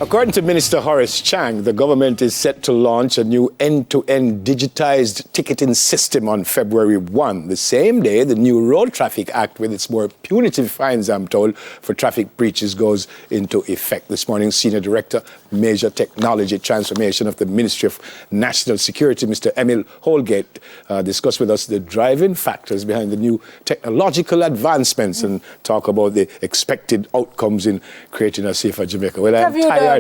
According to Minister Horace Chang, the government is set to launch a new end-to-end digitized ticketing system on February 1, the same day the new Road Traffic Act, with its more punitive fines, I'm told, for traffic breaches goes into effect. This morning, Senior Director, Major Technology Transformation of the Ministry of National Security, Mr. Emil Holgate, discussed with us the driving factors behind the new technological advancements and talk about the expected outcomes in creating a safer Jamaica. Well, I'm tired. I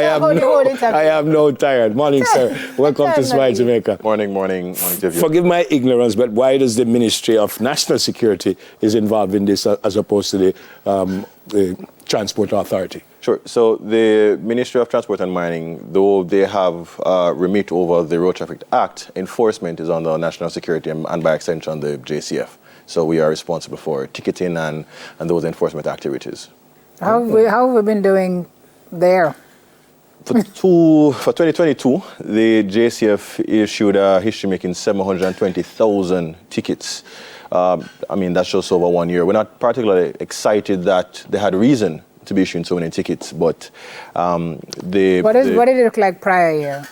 am no tired. Morning, sir. Welcome to Smile Jamaica. Morning. Forgive my ignorance, but why does the Ministry of National Security is involved in this as opposed to the Transport Authority? Sure. So the Ministry of Transport and Mining, though they have remit over the Road Traffic Act, enforcement is under National Security and by extension the JCF. So we are responsible for ticketing and those enforcement activities. How have we been doing there? For 2022, the JCF issued a history-making 720,000 tickets. I mean, that's just over 1 year. We're not particularly excited that they had reason to be issuing so many tickets, but what did it look like prior year?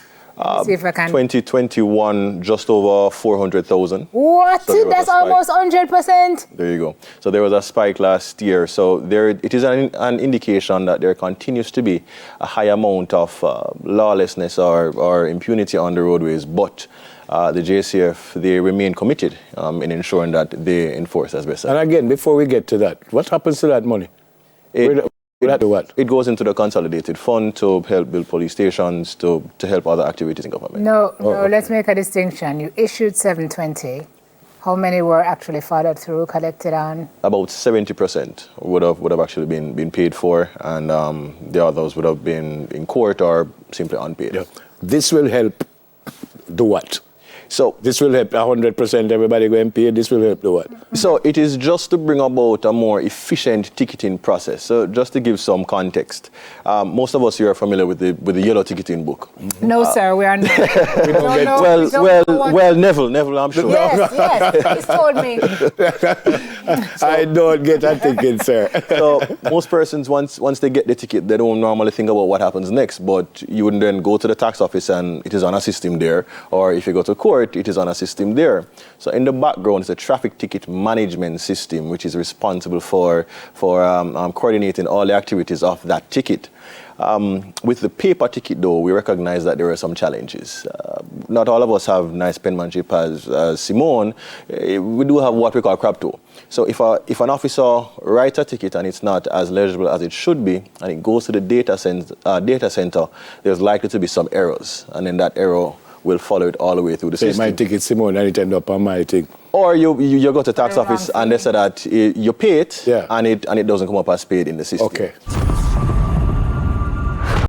See if I can. 2021, just over 400,000. What? So that's almost 100%. There you go. So there was a spike last year. So it is an indication that there continues to be a high amount of lawlessness or impunity on the roadways. But the JCF, they remain committed in ensuring that they enforce as best. And again, before we get to that, what happens to that money? It goes into the consolidated fund to help build police stations, to help other activities in government. No, let's make a distinction. You issued 720. How many were actually followed through, collected on? About 70% would have actually been paid for, and the others would have been in court or simply unpaid. Yeah. This will help do what? So this will help 100% everybody going paid. This will help do what? So it is just to bring about a more efficient ticketing process. So just to give some context, most of us here are familiar with the yellow ticketing book. No, sir, we are not. Well, Neville, I'm sure. Yes, he's told me. I don't get a ticket, sir. So most persons, once they get the ticket, they don't normally think about what happens next. But you would then go to the tax office and it is on a system there, or if you go to court, it is on a system there. So in the background is a traffic ticket management system, which is responsible for coordinating all the activities of that ticket. With the paper ticket, though, we recognize that there are some challenges. Not all of us have nice penmanship as Simone. We do have what we call crab toe. So if an officer writes a ticket and it's not as legible as it should be, and it goes to the data center, there's likely to be some errors, and then that error will follow it all the way through the system. My ticket, Simone, and it end up on my thing. Or you go to the tax office and they say that you pay it, and it doesn't come up as paid in the system. Okay.